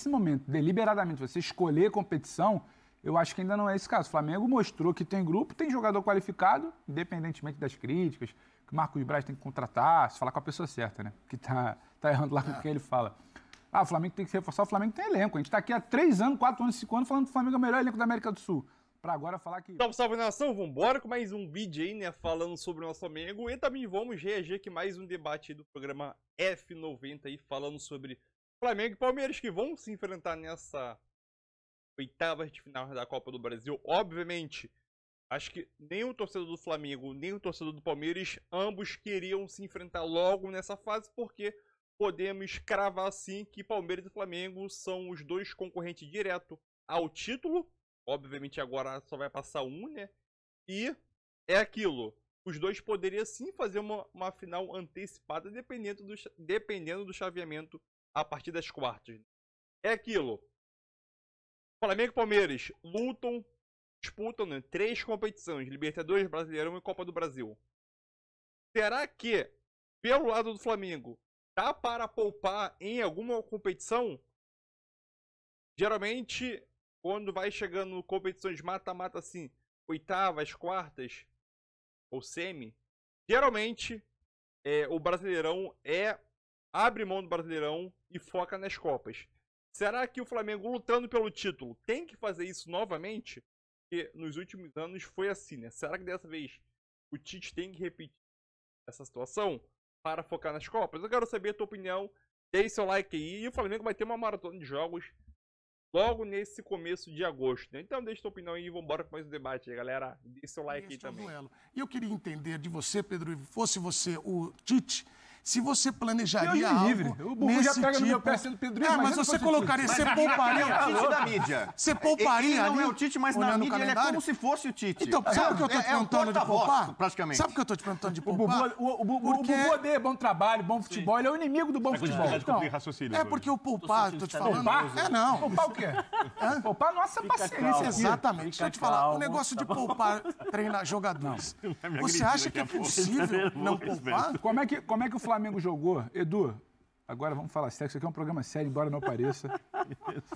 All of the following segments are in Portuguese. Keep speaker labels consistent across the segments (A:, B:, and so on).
A: nesse momento, deliberadamente, você escolher competição, eu acho que ainda não é esse caso. O Flamengo mostrou que tem grupo, tem jogador qualificado, independentemente das críticas, que o Marcos Braz tem que contratar, se falar com a pessoa certa, né? Que tá errando lá com quem ele fala. Ah, o Flamengo tem que se reforçar, o Flamengo tem elenco. A gente está aqui há 3 anos, 4 anos, 5 anos, falando que o Flamengo é o melhor elenco da América do Sul. Para agora falar que...
B: Salve, salve, nação! Vambora com mais um vídeo aí, né? Falando sobre o nosso Flamengo. E também vamos reagir aqui mais um debate aí do programa F90 aí, falando sobre Flamengo e Palmeiras, que vão se enfrentar nessa oitava de final da Copa do Brasil. Obviamente, acho que nem o torcedor do Flamengo, nem o torcedor do Palmeiras, ambos queriam se enfrentar logo nessa fase, porque podemos cravar assim que Palmeiras e Flamengo são os dois concorrentes direto ao título. Obviamente agora só vai passar um, né? E é aquilo. Os dois poderiam sim fazer uma final antecipada dependendo do chaveamento a partir das quartas. É aquilo. Flamengo e Palmeiras lutam, disputam, né, 3 competições. Libertadores, Brasileirão e Copa do Brasil. Será que, pelo lado do Flamengo, dá para poupar em alguma competição? Geralmente, quando vai chegando competições mata-mata assim, oitavas, quartas ou semi, geralmente o Brasileirão abre mão do Brasileirão e foca nas Copas. Será que o Flamengo, lutando pelo título, tem que fazer isso novamente? Porque nos últimos anos foi assim, né? Será que dessa vez o Tite tem que repetir essa situação para focar nas Copas? Eu quero saber a tua opinião. Deixe seu like aí. E o Flamengo vai ter uma maratona de jogos logo nesse começo de agosto, né? Então deixa sua opinião aí e vambora com mais um debate aí, galera. Deixa seu like aí também.
C: E eu queria entender de você, Pedro Ivo, fosse você o Tite, se você planejaria algo
A: livre. O Bubu já pega no meu pé sendo Pedro Ivo.
C: Mas você colocaria, você pouparia
D: o Tite da mídia.
C: Você pouparia
D: ele
C: ali?
D: Não é o Tite, mas na mídia ele é como se fosse o Tite.
C: Então, sabe o que eu tô te perguntando de poupar?
D: Praticamente.
C: Sabe o que eu tô te perguntando de poupar?
A: O Bubu odeia bom trabalho, bom futebol. Ele é o inimigo do bom futebol.
C: É porque o poupar, tô te falando...
A: Não. Poupar o quê? Poupar nossa paciência.
C: Exatamente. Deixa eu te falar, o negócio de poupar treinar jogadores. Você acha que é possível não poupar?
A: Como é que o Flamengo jogou? Edu, agora vamos falar sério, isso aqui é um programa sério, embora não pareça.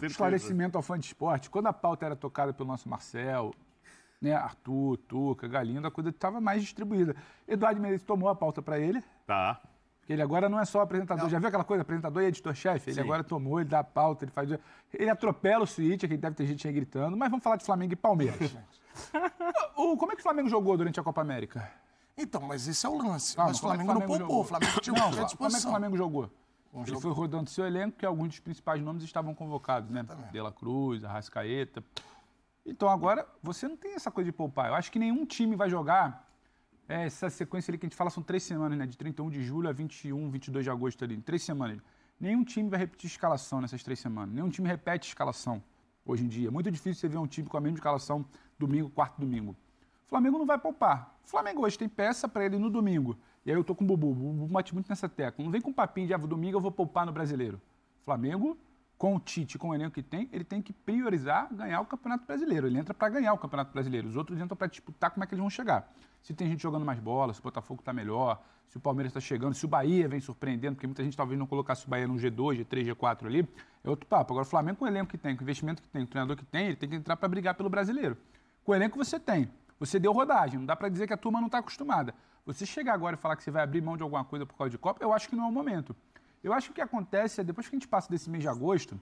A: Esclarecimento ao fã de esporte. Quando a pauta era tocada pelo nosso Marcel, né, Arthur, Tuca, Galindo, a coisa estava mais distribuída. Eduardo Menezes tomou a pauta para ele.
E: Tá.
A: Porque ele agora não é só apresentador. Não. Já viu aquela coisa, apresentador e editor-chefe? Ele agora tomou, ele dá a pauta, ele faz... Ele atropela o switch, aqui deve ter gente aí gritando, mas vamos falar de Flamengo e Palmeiras. Como é que o Flamengo jogou durante a Copa América?
C: Então, mas esse é o lance.
A: Não,
C: mas o Flamengo não poupou. O Flamengo tinha uma disposição.
A: Como é que o Flamengo jogou? Ele foi rodando seu elenco, que alguns dos principais nomes estavam convocados, né? De La Cruz, Arrascaeta. Então agora, você não tem essa coisa de poupar. Eu acho que nenhum time vai jogar essa sequência ali que a gente fala, são 3 semanas, né? De 31 de julho a 21, 22 de agosto ali. 3 semanas. Nenhum time vai repetir escalação nessas 3 semanas. Nenhum time repete escalação hoje em dia. É muito difícil você ver um time com a mesma escalação domingo, quarto domingo. O Flamengo não vai poupar. O Flamengo hoje tem peça para ele no domingo. E aí eu tô com o Bubu. O Bubu bate muito nessa tecla. Não vem com papinho de domingo eu vou poupar no Brasileiro. O Flamengo, com o Tite, com o elenco que tem, ele tem que priorizar ganhar o Campeonato Brasileiro. Ele entra para ganhar o Campeonato Brasileiro. Os outros entram para disputar como é que eles vão chegar. Se tem gente jogando mais bola, se o Botafogo está melhor, se o Palmeiras está chegando, se o Bahia vem surpreendendo, porque muita gente talvez não colocasse o Bahia no G2, G3, G4 ali, é outro papo. Agora o Flamengo com o elenco que tem, com o investimento que tem, com o treinador que tem, ele tem que entrar para brigar pelo Brasileiro. Com o elenco que você tem. Você deu rodagem, não dá para dizer que a turma não está acostumada. Você chegar agora e falar que você vai abrir mão de alguma coisa por causa de Copa, eu acho que não é o momento. Eu acho que o que acontece é, depois que a gente passa desse mês de agosto,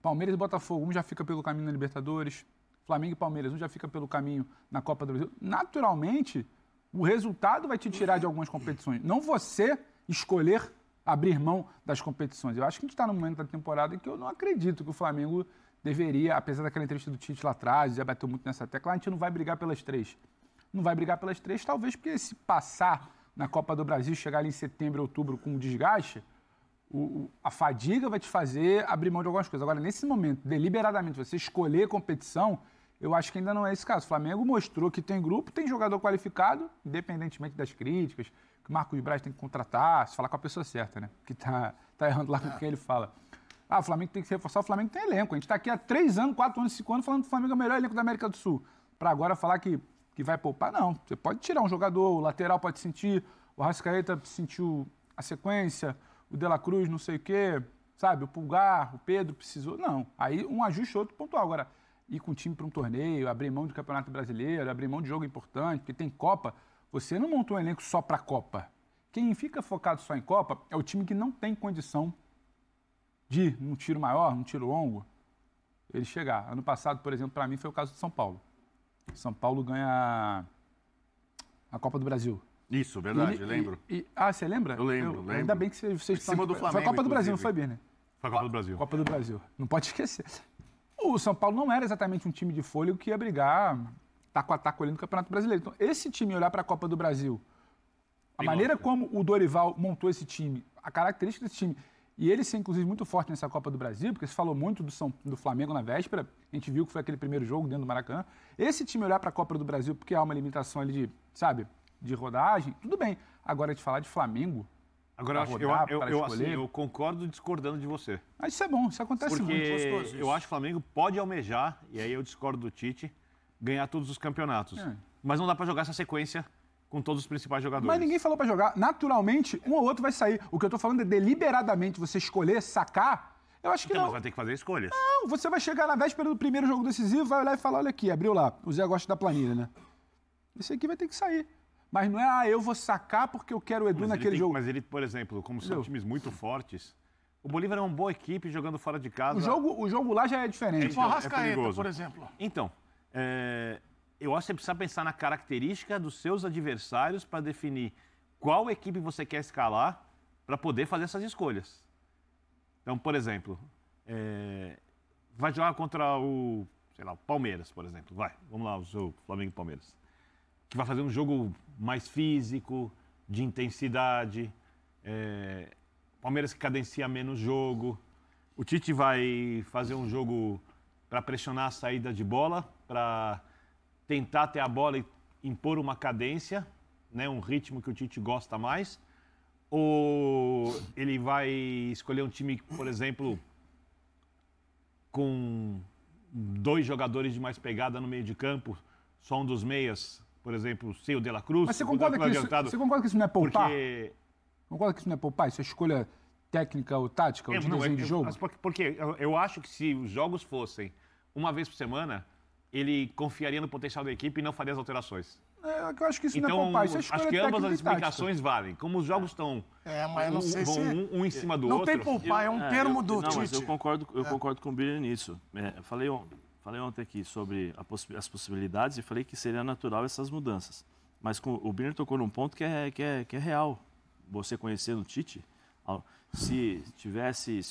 A: Palmeiras e Botafogo, um já fica pelo caminho na Libertadores, Flamengo e Palmeiras, um já fica pelo caminho na Copa do Brasil. Naturalmente, o resultado vai te tirar de algumas competições. Não você escolher abrir mão das competições. Eu acho que a gente está num momento da temporada em que eu não acredito que o Flamengo deveria, apesar daquela entrevista do Tite lá atrás, já bateu muito nessa tecla, a gente não vai brigar pelas 3. Não vai brigar pelas 3, talvez porque se passar na Copa do Brasil, chegar ali em setembro, outubro com desgaste, a fadiga vai te fazer abrir mão de algumas coisas. Agora, nesse momento, deliberadamente, você escolher competição, eu acho que ainda não é esse caso. O Flamengo mostrou que tem grupo, tem jogador qualificado, independentemente das críticas, que o Marcos Braz tem que contratar, se falar com a pessoa certa, né? Que tá errando lá com quem ele fala. Ah, o Flamengo tem que se reforçar, o Flamengo tem elenco. A gente está aqui há 3 anos, 4 anos, 5 anos falando que o Flamengo é o melhor elenco da América do Sul. Para agora falar que vai poupar, não. Você pode tirar um jogador, o lateral pode sentir, o Arrascaeta sentiu a sequência, o De La Cruz não sei o quê. sabe? O Pulgar, o Pedro precisou. Não. Aí um ajuste, outro pontual. Agora, ir com o time para um torneio, abrir mão do Campeonato Brasileiro, abrir mão de jogo importante, porque tem Copa. Você não montou um elenco só para Copa. Quem fica focado só em Copa é o time que não tem condição de ir num tiro maior, num tiro longo, ele chegar. Ano passado, por exemplo, para mim foi o caso de São Paulo. São Paulo ganha a Copa do Brasil.
E: Isso, verdade, lembro.
A: Você lembra?
E: Eu lembro.
A: Ainda bem que vocês estão...
E: Cima do Flamengo,
A: foi a Copa do Brasil, não foi, Birner?
E: Foi a Copa do Brasil.
A: Copa do Brasil. Não pode esquecer. O São Paulo não era exatamente um time de fôlego que ia brigar taco a taco ali no Campeonato Brasileiro. Então, esse time olhar para a Copa do Brasil, a maneira como o Dorival montou esse time, a característica desse time, e ele ser, inclusive, muito forte nessa Copa do Brasil, porque se falou muito do Flamengo na véspera, a gente viu que foi aquele primeiro jogo dentro do Maracanã. Esse time olhar para a Copa do Brasil, porque há uma limitação ali de, sabe, de rodagem, tudo bem. Agora, de falar de Flamengo...
E: Agora, eu concordo discordando de você.
A: Mas isso é bom, isso acontece muito.
E: Porque eu acho que o Flamengo pode almejar, e aí eu discordo do Tite, ganhar todos os campeonatos. Mas não dá para jogar essa sequência com todos os principais jogadores.
A: Mas ninguém falou para jogar. Naturalmente, um ou outro vai sair. O que eu tô falando é deliberadamente você escolher, sacar. Eu acho que
E: então,
A: não.
E: Mas vai ter que fazer escolhas.
A: Não, você vai chegar na véspera do primeiro jogo decisivo, vai olhar e falar, olha aqui, abriu lá. O Zé gosta da planilha, né? Esse aqui vai ter que sair. Mas não é, eu vou sacar porque eu quero o Edu naquele jogo.
E: Mas ele, por exemplo, como são times muito fortes, o Bolívar é uma boa equipe jogando fora de casa.
A: O jogo lá já é diferente.
C: Tipo o Arrascaeta, por exemplo.
E: Então, eu acho que você precisa pensar na característica dos seus adversários para definir qual equipe você quer escalar para poder fazer essas escolhas. Então, por exemplo, vai jogar contra o Palmeiras, por exemplo. Vamos lá, o seu Flamengo e Palmeiras. Que vai fazer um jogo mais físico, de intensidade. Palmeiras que cadencia menos jogo. O Tite vai fazer um jogo para pressionar a saída de bola, para tentar ter a bola e impor uma cadência, né, um ritmo que o Tite gosta mais. Ou ele vai escolher um time, por exemplo, com 2 jogadores de mais pegada no meio de campo, só um dos meias, por exemplo, sem o De La Cruz.
A: Mas você concorda que isso não é poupar? Concorda que isso não é poupar? Isso é escolha técnica ou tática, ou de desenho de jogo?
E: Porque eu acho que se os jogos fossem uma vez por semana, ele confiaria no potencial da equipe e não faria as alterações.
A: Eu acho que isso não é poupar, isso é escolha técnica.
E: Acho que ambas as explicações valem. Como os jogos estão
C: mas eu não sei
E: um em cima do
C: não
E: outro...
C: Não tem poupar, é um termo do Tite.
F: Não, mas eu concordo com o Birner nisso. Falei ontem aqui sobre as possibilidades e falei que seria natural essas mudanças. Mas o Birner tocou num ponto que é real. Você conhecendo o Tite, se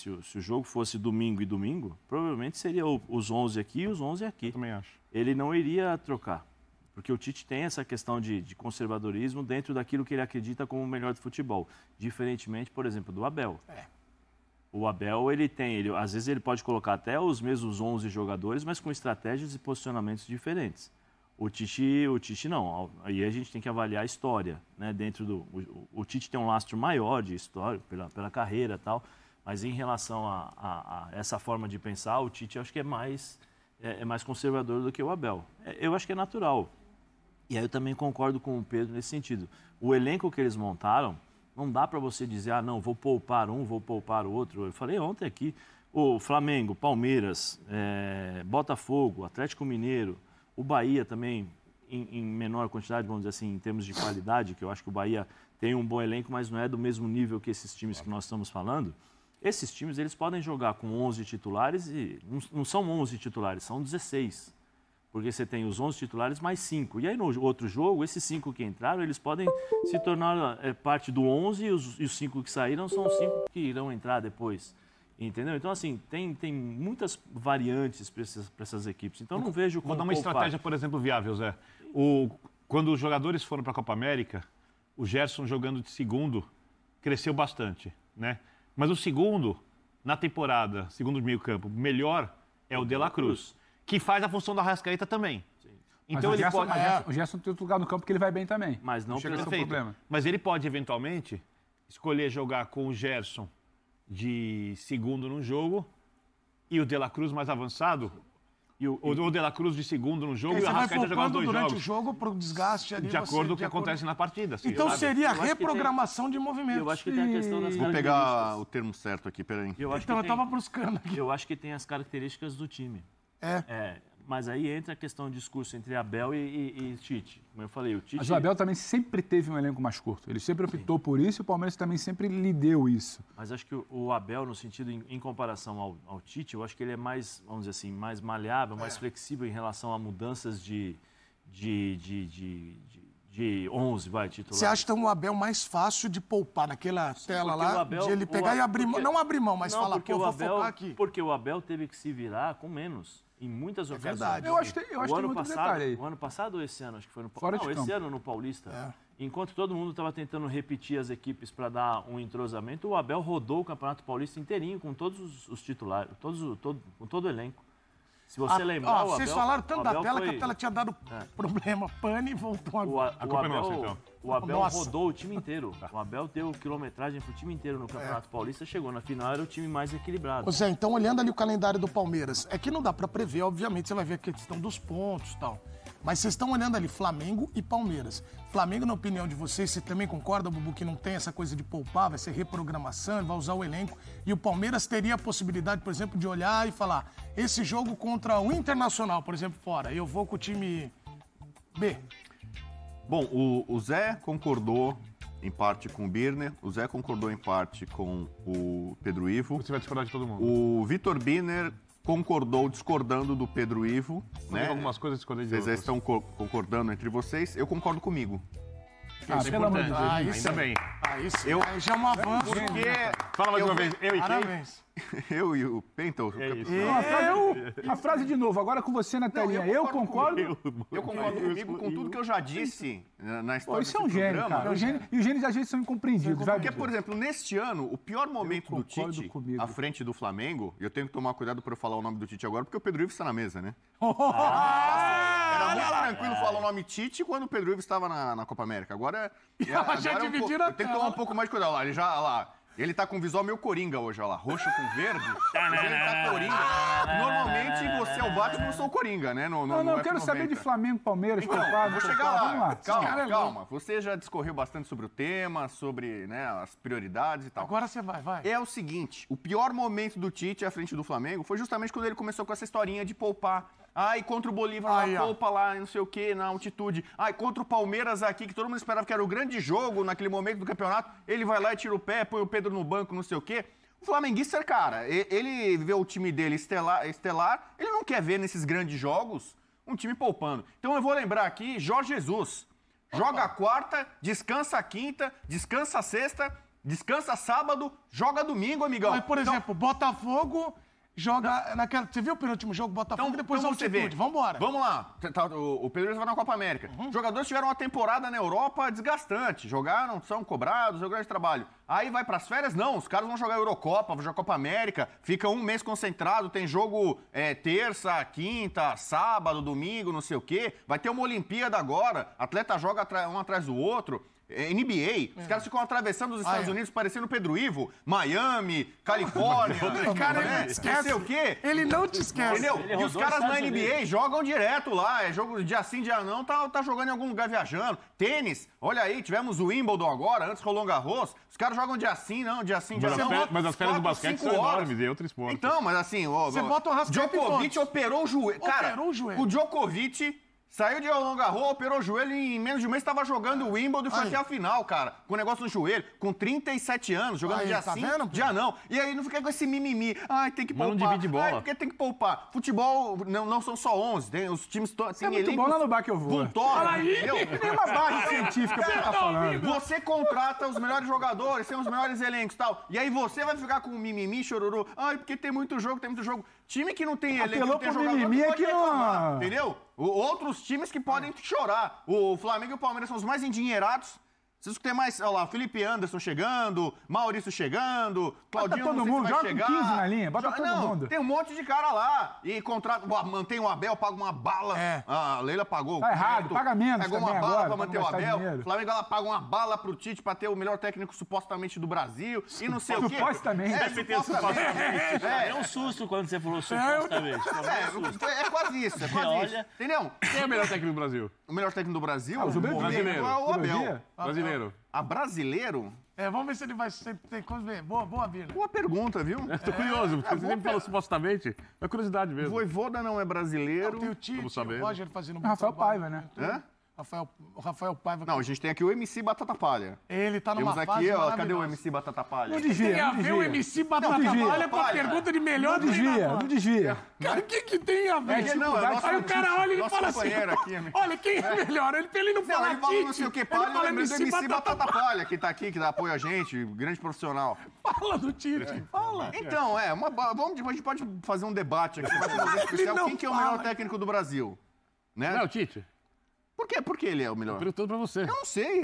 F: o jogo fosse domingo e domingo, provavelmente seria os 11 aqui e os 11 aqui.
E: Eu também acho.
F: Ele não iria trocar. Porque o Tite tem essa questão de conservadorismo dentro daquilo que ele acredita como o melhor do futebol. Diferentemente, por exemplo, do Abel. O Abel, às vezes ele pode colocar até os mesmos 11 jogadores, mas com estratégias e posicionamentos diferentes. O Tite não. Aí a gente tem que avaliar a história, né? O Tite tem um lastro maior de história, pela carreira e tal, mas em relação a essa forma de pensar, o Tite acho que é mais conservador do que o Abel. Eu acho que é natural. E aí eu também concordo com o Pedro nesse sentido. O elenco que eles montaram, não dá para você dizer, não, vou poupar um, vou poupar o outro. Eu falei ontem aqui, o Flamengo, Palmeiras, Botafogo, Atlético Mineiro, o Bahia também, em menor quantidade, vamos dizer assim, em termos de qualidade, que eu acho que o Bahia tem um bom elenco, mas não é do mesmo nível que esses times que nós estamos falando. Esses times, eles podem jogar com 11 titulares e não são 11 titulares, são 16. Porque você tem os 11 titulares mais 5. E aí, no outro jogo, esses 5 que entraram, eles podem se tornar parte do 11 e os 5 que saíram são os 5 que irão entrar depois. Entendeu? Então, assim, tem muitas variantes para essas equipes. Então, não vejo como
E: Vou dar uma estratégia, por exemplo, viável, Zé. Quando os jogadores foram para a Copa América, o Gerson jogando de segundo cresceu bastante, né? Mas o segundo, na temporada, segundo do meio campo, melhor é o De La Cruz, que faz a função da Arrascaeta também.
A: Sim. Então ele pode... O Gerson tem outro lugar no campo porque ele vai bem também.
F: Mas não
A: chega a ser um problema.
E: Mas ele pode, eventualmente, escolher jogar com o Gerson de segundo no jogo e o De La Cruz mais avançado E o De La Cruz de segundo no jogo
C: E
E: e o
C: você vai
E: Arrascaeta jogando
C: poupando
E: 2
C: durante
E: jogos.
C: o jogo para o desgaste ali.
E: De acordo com o que acontece na partida. Assim,
C: Então
E: sabe?
C: seria reprogramação de movimentos.
F: Eu acho que tem a questão das
D: Vou pegar o termo certo aqui, peraí.
F: Eu acho
C: Então eu
F: que
C: estava buscando aqui.
F: eu acho que tem as características do time. Mas aí entra a questão do discurso entre Abel e Tite. Como eu falei, o Tite...
A: Mas o Abel também sempre teve um elenco mais curto. Ele sempre optou por isso e o Palmeiras também sempre lhe deu isso.
F: Mas acho que o Abel, no sentido, em comparação ao Tite, eu acho que ele é mais, vamos dizer assim, mais maleável, mais flexível em relação a mudanças de 11, titular.
C: Você acha então o Abel mais fácil de poupar naquela tela lá,
F: Abel,
C: de ele pegar e abrir mão, não abrir mão, mas falar,
F: porque
C: pô, vou
F: Abel,
C: focar aqui.
F: Porque o Abel teve que se virar com menos. Em muitas ocasiões.
C: verdade.
A: Eu acho que tem muito detalhe aí.
F: O ano passado ou esse ano? Acho que foi no
A: Fora de
F: esse
A: campo.
F: ano no Paulista. Enquanto todo mundo estava tentando repetir as equipes para dar um entrosamento, o Abel rodou o Campeonato Paulista inteirinho com todos os titulares, com todo o elenco. Se você lembrar, o Abel...
C: Vocês falaram tanto da tela
F: foi...
C: que a tela tinha dado problema, pane e voltou agora.
E: A culpa é nossa, então.
F: O Abel
C: Nossa.
F: rodou o time inteiro. O Abel deu quilometragem pro time inteiro no Campeonato Paulista. Chegou na final, era o time mais equilibrado.
C: Ô Zé, então olhando ali o calendário do Palmeiras, é que não dá pra prever, obviamente, você vai ver a questão dos pontos e tal. Mas vocês estão olhando ali Flamengo e Palmeiras. Flamengo, na opinião de vocês, você também concorda, Bubu, que não tem essa coisa de poupar, vai ser reprogramação, ele vai usar o elenco. E o Palmeiras teria a possibilidade, por exemplo, de olhar e falar, esse jogo contra o Internacional, por exemplo, fora, eu vou com o time B.
D: Bom, o Zé concordou em parte com o Birner, o Zé concordou em parte com o Pedro Ivo.
E: Você vai discordar de todo mundo.
D: O Vitor Birner concordou discordando do Pedro Ivo.
E: Né? Algumas coisas discordei de
D: outras. Vocês estão concordando entre vocês. Eu concordo comigo.
A: Pelo amor de Deus.
E: Ainda bem.
C: Aí já é um avanço.
D: Porque
E: Fala mais uma vez. Eu e quem?
C: Parabéns.
D: Eu e o Pento.
A: A frase de novo, agora com você na telinha. Eu concordo.
D: Eu concordo comigo com tudo que eu já disse na história
A: Pô, isso é um gênio, cara. E os gênios às vezes são incompreendidos.
D: Porque, por exemplo, neste ano, o pior momento do Tite, à frente do Flamengo, e eu tenho que tomar cuidado para eu falar o nome do Tite agora, porque o Pedro Ivo está na mesa, né? Era muito tranquilo falar o nome Tite quando o Pedro Ivo estava na Copa América. Agora
C: já dividiram
D: eu tenho que tomar um pouco mais de cuidado. Ele tá com visual meio Coringa hoje, olha lá. Roxo com verde. Hoje ele tá Coringa. Normalmente você é o Batman, eu sou o Coringa, né?
A: Não, eu quero saber de Flamengo, Palmeiras,
D: então,
A: Palmeiras.
D: Vou chegar lá.
A: Vamos lá.
D: Calma. Você já discorreu bastante sobre o tema, sobre as prioridades e tal.
C: Agora você vai.
D: É o seguinte, o pior momento do Tite à frente do Flamengo foi justamente quando ele começou com essa historinha de poupar. Ai, contra o Bolívar, poupa lá, não sei o quê, na altitude. Ai, contra o Palmeiras aqui, que todo mundo esperava que era o grande jogo naquele momento do campeonato. Ele vai lá e tira o pé, põe o Pedro no banco, não sei o quê. O flamenguista, cara, ele vê o time dele estelar, ele não quer ver nesses grandes jogos um time poupando. Então eu vou lembrar aqui, Jorge Jesus. Joga a quarta, descansa a quinta, descansa a sexta, descansa sábado, joga domingo, amigão.
C: Mas, por exemplo, Botafogo... Joga naquela. Você viu o penúltimo jogo, Botafogo, e depois a altitude. Vambora.
D: Vamos lá. O Pedro vai na Copa América. Os jogadores tiveram uma temporada na Europa desgastante. Jogaram, são cobrados, é um grande trabalho. Aí vai pras férias? Não, os caras vão jogar Eurocopa, vão jogar Copa América, fica um mês concentrado, tem jogo terça, quinta, sábado, domingo, não sei o quê. Vai ter uma Olimpíada agora, atleta joga um atrás do outro. NBA, os caras ficam atravessando os Estados Unidos parecendo Pedro Ivo, Miami, Califórnia,
C: cara, ele esquece.
D: Não sei o quê.
C: Ele não te esquece.
D: Entendeu? E os caras na NBA jogam direto lá, é jogo dia sim, dia não, tá jogando em algum lugar viajando. Tênis, olha aí, tivemos o Wimbledon agora, antes Roland Garros, os caras jogam dia sim, não, dia sim, dia não.
E: Mas as férias do basquete são enormes, é outro esporte.
D: Então, mas assim,
C: você bota o Arrascaeta
D: Djokovic operou o joelho. Cara, o Djokovic... Saiu de Roland Garros, operou o joelho e em menos de um mês estava jogando o Wimbledon e foi até a final, cara. Com o negócio no joelho, com 37 anos, jogando dia sim, dia não. E aí não fica com esse mimimi. Ai, tem que poupar.
E: Não divide bola.
D: Ai, porque tem que poupar. Futebol não são só 11, os times
A: tem muito bom lá no bar que eu vou.
D: Entendeu?
A: Tem uma base científica pra tá falando.
D: Você contrata os melhores jogadores, tem os melhores elencos e tal. E aí você vai ficar com o mimimi, chororô. Ai, porque tem muito jogo. Time que não tem elenco, não tem jogador, não pode reclamar, entendeu? Outros times que podem chorar. O Flamengo e o Palmeiras são os mais endinheirados, Preciso ter mais, olha lá, Felipe Anderson chegando, Maurício chegando, Claudinho
A: todo
D: não sei
A: mundo,
D: se vai
A: joga
D: chegar.
A: 15 na linha, bota todo mundo.
D: Tem um monte de cara lá. E contrato, mantém o Abel, paga uma bala. A Leila pagou.
A: Tá errado, paga menos
D: pagou uma
A: também
D: bala
A: agora,
D: pra manter o
A: pra gastar
D: Abel.
A: dinheiro.
D: O Flamengo ela paga uma bala pro Tite pra ter o melhor técnico supostamente do Brasil. E não sei o quê.
A: Supostamente.
D: Supostamente.
F: É um susto quando você falou supostamente.
D: É quase isso, é quase isso.
F: Olha.
D: Entendeu?
G: Quem é o melhor técnico do Brasil?
D: O melhor técnico do Brasil?
A: o Zubeldia.
G: Brasileiro.
D: É o Abel.
A: Zubeldia.
G: Brasileiro.
D: A brasileiro?
C: Vamos ver se ele vai ser. Vamos ver. Boa, Birna.
D: Boa pergunta, viu?
G: Tô curioso, porque você sempre falou supostamente. É curiosidade mesmo.
D: Voivoda não é brasileiro.
C: Tem o Tite,
G: Vamos saber.
C: o Roger fazendo um
A: Rafael
C: trabalho.
A: Paiva, né?
D: Hã?
C: O Rafael Paiva.
D: Não, a gente tem aqui o MC Batata Palha.
C: Ele tá numa
D: Temos
C: fase
D: aqui, ó, cadê o
C: maravilhosa.
D: MC Batata Palha?
A: Não desvia,
C: Tem a
A: não
C: ver o
A: desvia.
C: MC Batata
A: desvia.
C: Palha com a
D: Palha.
C: pergunta de melhor
A: Não desvia, não desvia.
C: Cara, o que tem a ver?
A: É,
D: não, é o nosso-
C: Aí o cara olha e ele
D: nosso
C: fala assim,
D: companheiro aqui, amigo.
C: olha, quem é melhor? Ele não
D: Não,
C: fala
D: ele fala
C: Tite,
D: não sei o que,
C: ele
D: Palha,
C: fala
D: eu lembrei do MC
C: MC
D: Batata Palha, que tá aqui, que dá apoio a gente, grande profissional.
C: Fala do Tite, fala.
D: Então, a gente pode fazer um debate aqui, vai fazer um especial,
C: não
D: quem que é o melhor
C: fala.
D: técnico do Brasil? Né?
G: Não é o Tite?
D: Por quê? Por que ele é o melhor?
G: Perguntando pra você.
D: Eu não sei,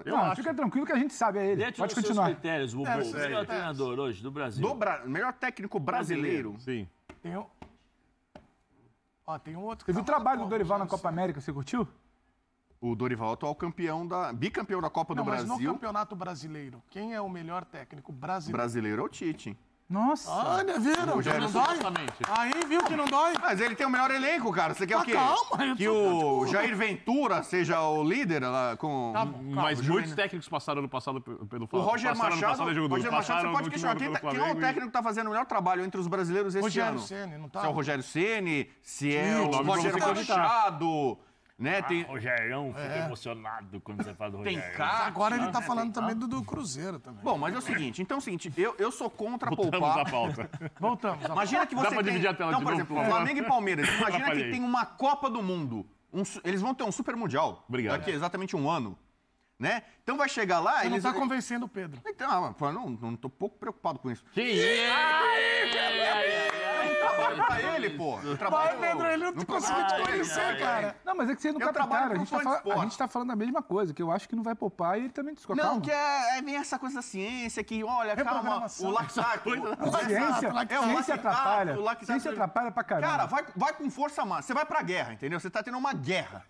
A: Não, fica tranquilo que a gente sabe, é ele.
F: Dentro
A: Pode
F: dos seus
A: continuar.
F: critérios, o quem é o treinador hoje do Brasil?
D: melhor técnico brasileiro.
G: Sim.
C: Tem um... Ó, tem um outro.
A: Você viu o trabalho do Dorival na Copa América, você curtiu?
D: O Dorival, atual bicampeão da Copa do
C: Mas no
D: Brasil.
C: Campeonato Brasileiro, quem é o melhor técnico brasileiro?
D: Brasileiro é o Tite.
A: Nossa.
C: Olha, viram?
D: Rogério
C: Não dói?
G: Supostamente.
C: Aí, viu que não dói?
D: Mas ele tem o melhor elenco, cara. Você quer o quê?
C: calma, eu
D: que
C: tô-
D: o Jair Ventura seja o líder lá com...
C: Tá bom,
G: Mas
D: o
G: muitos
D: Júnior.
G: técnicos passaram no passado pelo
D: O
G: Flamengo.
D: Roger
G: Passaram no
D: Machado,
G: passado, jogou
D: Roger
G: duro.
D: Machado, você
G: Passaram,
D: pode questionar.
G: continuaram
D: Quem
G: pelo
D: é o
G: Flamengo
D: técnico que tá fazendo o melhor trabalho entre os brasileiros esse
C: Rogério
D: ano?
C: Ceni, não tá?
D: Se é o Rogério Ceni, se é
G: Sim,
D: o
G: nome pra
D: Roger
G: você cogitar.
D: Machado, né? Tem...
F: Rogerão fica emocionado quando você fala do
D: Tem
F: Rogerão.
D: cara.
C: Agora ele tá falando também do Cruzeiro também.
D: Bom, mas é o seguinte, eu sou contra
G: Voltamos
D: poupar.
G: à pauta.
C: Voltamos.
D: Imagina que você
G: pra
D: tem...
G: dividir a tela
D: Não,
G: de
D: por
G: novo,
D: exemplo,
G: por favor?
D: Flamengo e Palmeiras. Imagina que
G: Atrapalhei.
D: tem uma Copa do Mundo. Eles vão ter um Super Mundial.
G: Obrigado.
D: Daqui a exatamente um ano. Né? Então vai chegar lá...
C: Você não
D: eles
C: tá convencendo o Pedro.
D: Então, não tô pouco preocupado com isso.
G: Que isso?
D: Eu trabalho pra ele, pô. Eu trabalho...
C: Vai, Pedro, ele não conseguiu te conhecer, cara.
A: Não, mas é que você não
D: Eu
A: captaram.
D: trabalho
A: A
D: com
A: gente, tá
D: fã de
A: falando,
D: esporte.
A: a gente tá falando a mesma coisa, que eu acho que não vai poupar e ele também discordou.
D: Não, que vem essa coisa da ciência, que, olha, calma,
C: Reprogramação.
D: o lactato...
A: Ciência atrapalha.
D: o lactato-
A: Ciência atrapalha pra caramba.
D: Cara, vai com força máxima. Você vai pra guerra, entendeu? Você tá tendo uma guerra.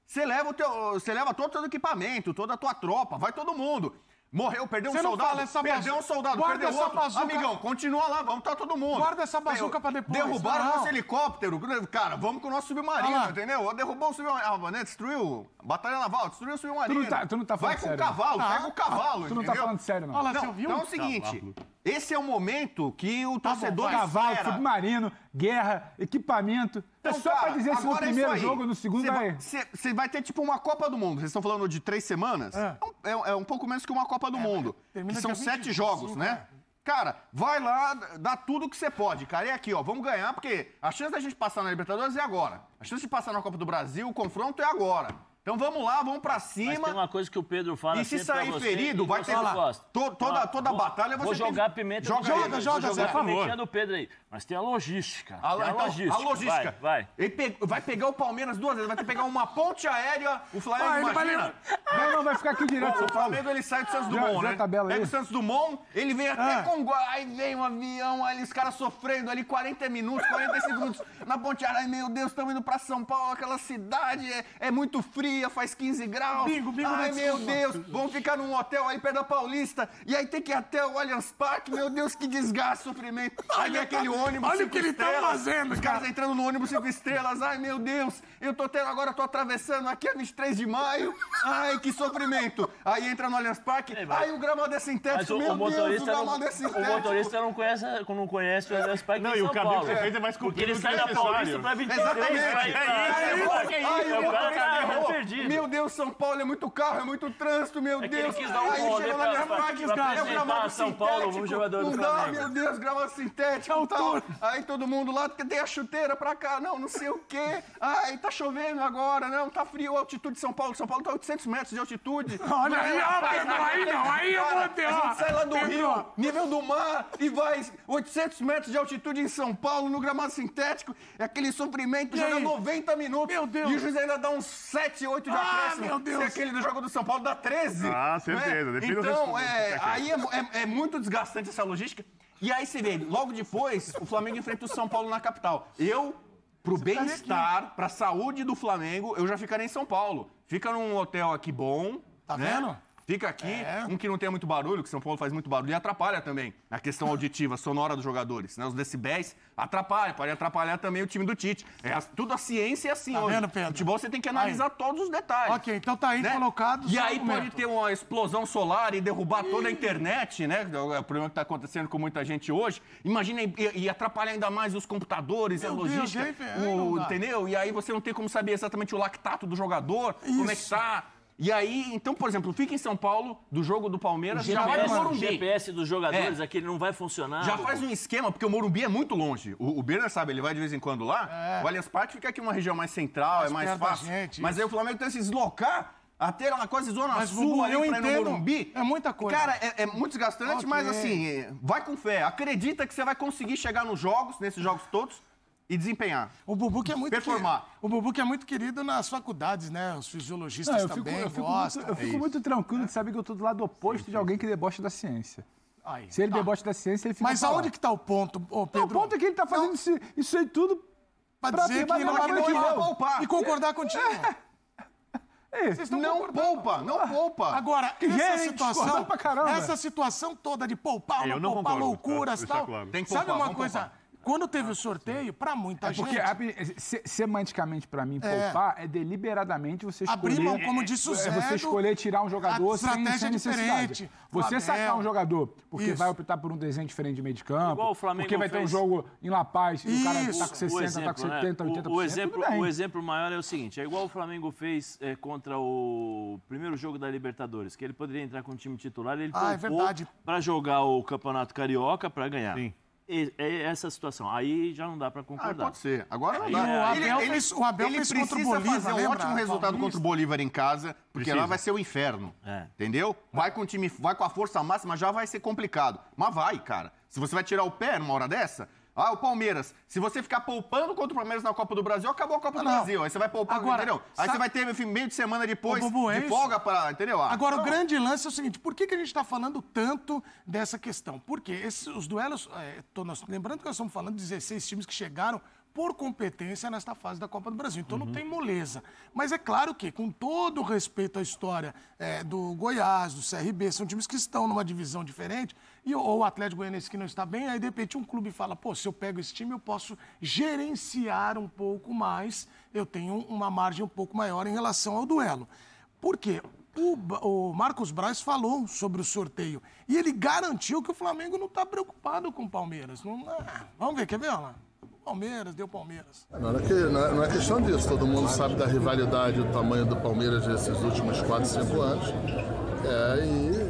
D: Você leva todo o teu equipamento, toda a tua tropa, vai todo mundo. Morreu, perdeu um
C: Você não
D: soldado,
C: fala essa
D: perdeu um
C: bazuca.
D: soldado,
C: Guarda
D: perdeu
C: essa
D: outro.
C: bazuca.
D: Amigão, continua lá, vamos estar todo mundo.
C: Guarda essa bazuca pra depois.
D: Derrubaram
C: Não.
D: nosso helicóptero. Cara, vamos com o nosso
C: Olha
D: submarino,
C: lá.
D: entendeu? Derrubou o submarino, né? Destruiu. Batalha naval, destruiu o submarino.
A: Tu não tá falando
D: Vai com
A: sério,
D: o cavalo,
C: não.
D: pega o cavalo,
A: Tu não tá
D: entendeu?
A: falando sério, não.
C: Olha lá,
D: Não,
C: você ouviu?
D: então é o seguinte, esse é o momento que o torcedor
A: Cavalo,
D: espera.
A: submarino, guerra, equipamento. É
D: Então,
A: só pra
D: cara,
A: dizer se no
D: agora é
A: primeiro
D: isso aí.
A: jogo ou no segundo vai...
D: Você vai ter tipo uma Copa do Mundo. Vocês estão falando de 3 semanas? É um pouco menos que uma Copa do Mundo.
C: termina
D: Que são
C: dia
D: 7
C: 25,
D: jogos, né? Cara, vai lá, dá tudo que você pode, cara. E aqui, ó, vamos ganhar, porque a chance da gente passar na Libertadores é agora. A chance de passar na Copa do Brasil, o confronto é agora. Então vamos lá, vamos pra
F: Mas
D: cima.
F: tem uma coisa que o Pedro fala
D: E se
F: sempre pra
D: sair
F: você,
D: ferido,
F: e
D: vai
F: você
D: ter
F: não gosta.
D: toda a batalha você
F: Vou
D: tem-
F: jogar a pimenta
D: Joga
F: no
D: ele.
F: Pedro,
C: Joga,
F: vou jogar
C: Zé,
F: a
C: por
F: pimentinha
G: favor.
F: do Pedro aí. Mas tem a logística.
D: A
F: tem a logística. Vai.
D: Ele vai pegar o Palmeiras 2 vezes, vai ter que pegar uma ponte aérea, o Flamengo, imagina.
A: Não, vai ficar aqui direto, São
D: O
A: Paulo.
D: Flamengo, ele sai do Santos
A: Já-
D: Dumont,
A: já
D: né?
A: tabela
D: Pega
A: aí.
D: o Santos Dumont, ele vem até Congonhas, aí vem um avião, aí os caras sofrendo ali 40 minutos, 45 minutos na ponte aérea. Ai, meu Deus, estamos indo pra São Paulo, aquela cidade é muito fria, faz 15 graus.
C: Bingo
D: Ai,
C: da
D: meu
C: desculpa.
D: Deus, vamos ficar num hotel aí perto da Paulista, e aí tem que ir até o Allianz Parque, meu Deus, que desgaste, sofrimento. Aí vem aquele ônibus
C: olha o
D: 5
C: que ele tá
D: estrelas,
C: fazendo,
D: os caras entrando no ônibus 5 estrelas, ai, meu Deus, agora tô atravessando aqui a 23 de maio, ai, que sofrimento. Aí entra no Allianz Parque, ai, o gramado é
F: Mas
D: sintético,
F: o
D: meu Deus, o
F: motorista,
D: gramado é sintético.
F: o motorista não conhece o Allianz Parque
G: Não,
F: em
G: e o
F: São
G: caminho
F: Paulo.
G: que você fez é mais
F: Porque
G: comprido
F: ele
G: do
F: sai
G: que
F: da
G: necessário.
F: Paulista pra 23.
D: Exatamente.
F: Vai,
D: Aí o
F: o cara
D: motorista
F: tá
D: errou.
F: perdido.
D: Meu Deus, São Paulo é muito carro, é muito trânsito, meu
F: É que
D: Deus.
F: ele quis dar um
D: Aí
F: rolê
D: chegou
F: pra-
D: na
F: pra
D: Parque,
F: apresentar
D: é o gramado
F: São Paulo como
D: sintético.
F: jogador do
D: Não dá,
F: Flamengo.
D: meu Deus, gramado sintético, tá
C: Juro.
D: Aí todo mundo lá, tem a chuteira pra cá, não sei o quê. Ai, tá chovendo agora, não, tá frio, altitude de São Paulo. São Paulo tá 800 metros de altitude.
C: Olha aí, Pedro, aí não, aí eu vou ter,
D: A
C: ó.
D: gente sai lá do Rio, nível do mar, e vai 800 metros de altitude em São Paulo, no gramado sintético. É aquele sofrimento, joga 90 minutos.
C: Meu Deus.
D: E o juiz ainda dá uns 7, 8 de acréscimo.
C: Meu Deus.
D: Se aquele do jogo do São Paulo dá 13.
G: Ah, certeza.
D: Né?
G: Depende do
D: Então,
G: resultado.
D: aí é muito desgastante essa logística. E aí você vê, logo depois, o Flamengo enfrenta o São Paulo na capital. Pro bem-estar, pra saúde do Flamengo, eu já ficaria em São Paulo. Fica num hotel aqui bom.
C: Tá
D: né?
C: vendo?
D: Fica aqui, um que não tem muito barulho, que São Paulo faz muito barulho, e atrapalha também a questão auditiva, sonora dos jogadores, né? Os decibéis atrapalham, pode atrapalhar também o time do Tite. Tudo a ciência é assim,
C: Tá
D: hoje.
C: vendo, Pedro?
D: Futebol você tem que analisar todos os detalhes.
C: Ok, então tá aí colocado.
D: E aí pode ter uma explosão solar e derrubar toda a internet, né? É o problema que está acontecendo com muita gente hoje. Imagina, e atrapalhar ainda mais os computadores, a logística, entendeu? E aí você não tem como saber exatamente o lactato do jogador, como é que tá. E aí, então, por exemplo, fica em São Paulo, do jogo do Palmeiras, já vai no Morumbi.
F: O GPS dos jogadores aqui, ele não vai funcionar.
D: Já faz um esquema, porque o Morumbi é muito longe. O Berner sabe, ele vai de vez em quando lá. O Allianz Parque fica aqui uma região mais central, é mais fácil. Mas aí o Flamengo tem que se deslocar até uma quase zona sul ali pra ir no Morumbi.
C: É muita coisa.
D: Cara, é muito desgastante, mas assim, vai com fé. Acredita que você vai conseguir chegar nos jogos, nesses jogos todos, e desempenhar.
C: O Bubu que é muito
D: performar.
C: O Bubu que é muito querido nas faculdades, né? Os fisiologistas também gostam.
A: Eu fico muito tranquilo de saber que eu tô do lado oposto de alguém que debocha da ciência.
C: Aí,
A: Se ele debocha da ciência, ele fica.
C: Mas aonde que tá o ponto, Pedro?
A: O ponto é que ele tá fazendo isso aí tudo
C: pra dizer que não vai
D: poupar.
C: E concordar contigo.
D: Não poupa.
C: Agora, essa situação toda de poupar, não poupar, loucuras e tal.
D: Tem que poupar,
C: sabe uma coisa? Quando teve o sorteio, pra muita gente...
A: Porque, semanticamente, pra mim, poupar é deliberadamente você escolher...
C: Abrir mão, como disse o Zé,
A: você escolher tirar um jogador sem necessidade. Você sacar um jogador porque vai optar por um desenho diferente de meio de campo,
F: igual o Flamengo
A: porque vai ter um jogo em La Paz e o cara tá com 60,
F: exemplo,
A: tá com 70, 80%,
F: o exemplo maior é o seguinte, é igual o Flamengo fez contra o primeiro jogo da Libertadores, que ele poderia entrar com o time titular, ele poupou pra jogar o Campeonato Carioca pra ganhar. Sim. É essa situação. Aí já não dá pra concordar.
D: Pode ser. Agora não dá.
C: O Abel fez contra o Bolívar,
D: fazer um ótimo resultado contra o Bolívar em casa, porque lá vai ser o inferno. Entendeu? Vai com o time, vai com a força máxima, já vai ser complicado. Mas vai, cara. Se você vai tirar o pé numa hora dessa... o Palmeiras. Se você ficar poupando contra o Palmeiras na Copa do Brasil, acabou a Copa do Brasil. Aí você vai poupar, entendeu? Aí você vai ter meio de semana depois de folga para, entendeu?
C: Agora, o grande lance é o seguinte, por que a gente está falando tanto dessa questão? Porque os duelos, lembrando que nós estamos falando de 16 times que chegaram por competência nesta fase da Copa do Brasil. Então não tem moleza. Mas é claro que, com todo o respeito à história do Goiás, do CRB, são times que estão numa divisão diferente, ou o Atlético Goianiense que não está bem, aí de repente um clube fala, pô, se eu pego esse time eu posso gerenciar um pouco mais, eu tenho uma margem um pouco maior em relação ao duelo. Por quê? O Marcos Braz falou sobre o sorteio e ele garantiu que o Flamengo não está preocupado com o Palmeiras. Vamos ver, quer ver? Olha lá. Palmeiras, deu Palmeiras.
H: Não é questão disso. Todo mundo sabe da rivalidade, do tamanho do Palmeiras nesses últimos 4, 5 anos.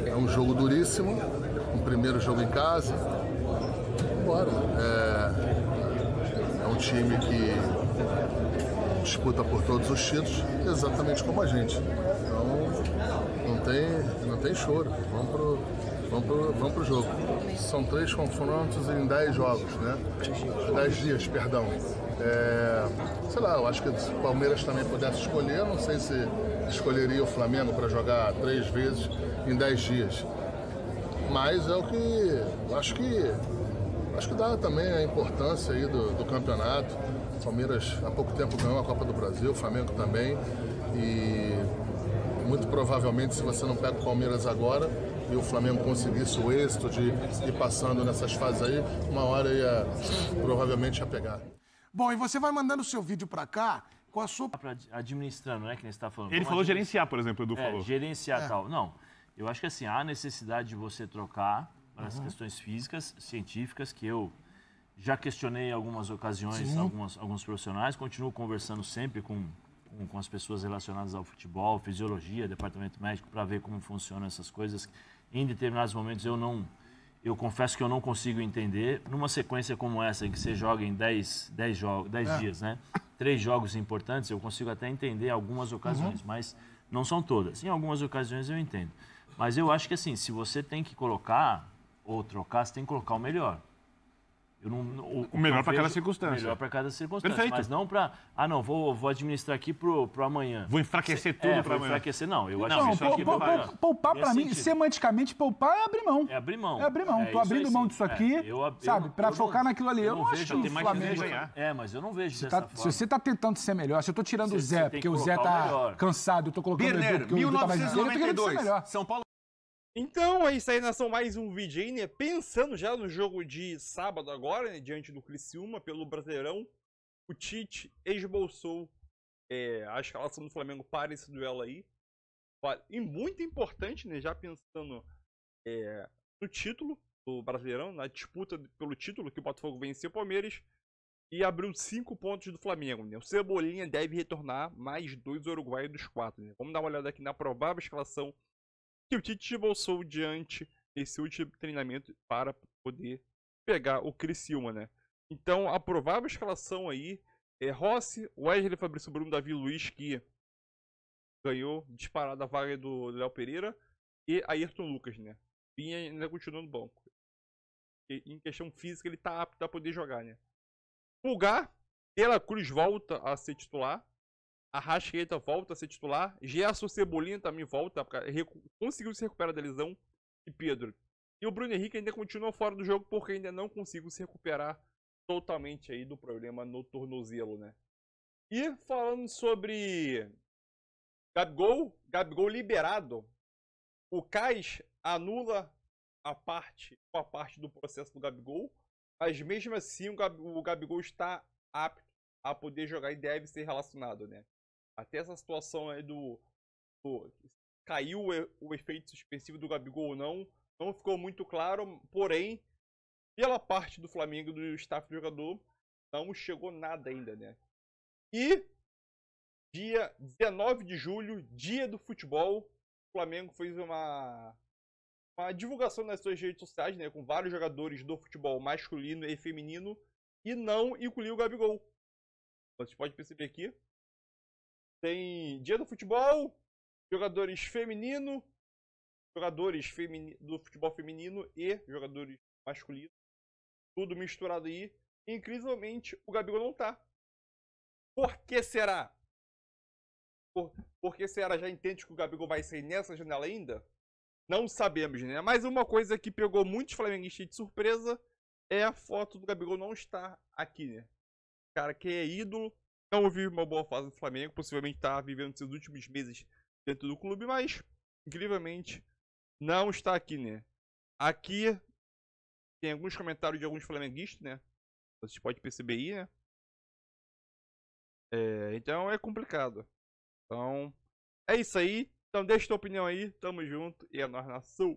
H: E é um jogo duríssimo, um primeiro jogo em casa. Bora. É um time que disputa por todos os títulos, exatamente como a gente. Então, não tem choro. Vamos pro jogo. São 3 confrontos em 10 jogos, né? 10 dias, perdão. Sei lá, eu acho que se o Palmeiras também pudesse escolher, não sei se escolheria o Flamengo para jogar 3 vezes em 10 dias. Mas é o que... Acho que dá também a importância aí do campeonato. O Palmeiras há pouco tempo ganhou a Copa do Brasil, o Flamengo também. E muito provavelmente, se você não pega o Palmeiras agora e o Flamengo conseguisse o êxito de ir passando nessas fases aí, uma hora provavelmente ia pegar.
C: Bom, e você vai mandando o seu vídeo para cá com a sua...
F: Administrando, né, que você está falando.
G: Ele falou gerenciar, por exemplo, o Edu falou.
F: Gerenciar tal. Não, eu acho que assim, há necessidade de você trocar para as questões físicas, científicas, que eu já questionei em algumas ocasiões, alguns profissionais, continuo conversando sempre com as pessoas relacionadas ao futebol, fisiologia, departamento médico, para ver como funcionam essas coisas. Em determinados momentos eu eu confesso que eu não consigo entender, numa sequência como essa, em que você joga em 10 dias, né? 3 jogos importantes, eu consigo até entender algumas ocasiões, mas não são todas. Em algumas ocasiões eu entendo. Mas eu acho que, assim, se você tem que colocar ou trocar, você tem que colocar o melhor.
E: O melhor para cada circunstância.
F: O melhor para cada circunstância.
E: Perfeito.
F: Mas não para, vou administrar aqui pro amanhã.
E: Vou enfraquecer tudo para amanhã.
F: Vou enfraquecer, não. Eu acho
A: Não,
F: que isso aqui
A: poupar para mim, semanticamente, poupar é abrir mão.
F: É abrir mão.
A: É abrir mão. Tô abrindo mão disso aqui, sabe, para focar naquilo ali. Eu não acho que o Flamengo...
F: Mas eu não vejo dessa forma.
A: Se você tá tentando ser melhor, se eu tô tirando o Zé, porque o Zé tá cansado, eu tô colocando o Edu, porque o Edu tá mais inteiro, eu tô querendo ser melhor.
D: São Paulo.
B: Então, é isso aí, nação, mais um vídeo aí, né? Pensando já no jogo de sábado agora, né? Diante do Criciúma, pelo Brasileirão, o Tite esboçou a escalação do Flamengo para esse duelo aí. E muito importante, né? Já pensando no título do Brasileirão, na disputa pelo título, que o Botafogo venceu o Palmeiras e abriu 5 pontos do Flamengo, né? O Cebolinha deve retornar mais 2 uruguaios dos 4, né? Vamos dar uma olhada aqui na provável escalação que o Tite esboçou diante desse último treinamento para poder pegar o Criciúma, né? Então, a provável escalação aí é Rossi, Wesley, Fabrício Bruno, Davi Luiz, que ganhou disparada a vaga do Léo Pereira, e Ayrton Lucas, né? Vinha ainda continua no banco. E, em questão física, ele tá apto a poder jogar, né? Pulgar, De La Cruz volta a ser titular. Arrascaeta volta a ser titular. Gerson Cebolinha também volta. Conseguiu se recuperar da lesão. E Pedro. E o Bruno Henrique ainda continua fora do jogo porque ainda não conseguiu se recuperar totalmente aí do problema no tornozelo, né? E falando sobre Gabigol liberado. O CAS anula a parte do processo do Gabigol. Mas mesmo assim o Gabigol está apto a poder jogar e deve ser relacionado, né? Até essa situação aí caiu o efeito suspensivo do Gabigol ou não ficou muito claro, porém, pela parte do Flamengo, do staff do jogador, não chegou nada ainda, né? E dia 19 de julho, dia do futebol, o Flamengo fez uma divulgação nas suas redes sociais, né, com vários jogadores do futebol masculino e feminino, e não incluiu o Gabigol. Vocês podem perceber aqui. Tem dia do futebol, jogadores do futebol feminino e jogadores masculinos. Tudo misturado aí. E, incrivelmente, o Gabigol não tá. Por que será? Por que será? Já entende que o Gabigol vai sair nessa janela ainda? Não sabemos, né? Mas uma coisa que pegou muitos flamenguistas de surpresa é a foto do Gabigol não estar aqui, né? Cara que é ídolo, não vive uma boa fase do Flamengo, possivelmente está vivendo seus últimos meses dentro do clube, mas, incrivelmente, não está aqui, né? Aqui tem alguns comentários de alguns flamenguistas, né? Vocês podem perceber aí, né? Então é complicado. Então, é isso aí. Então deixa tua opinião aí, tamo junto e é nóis, nação.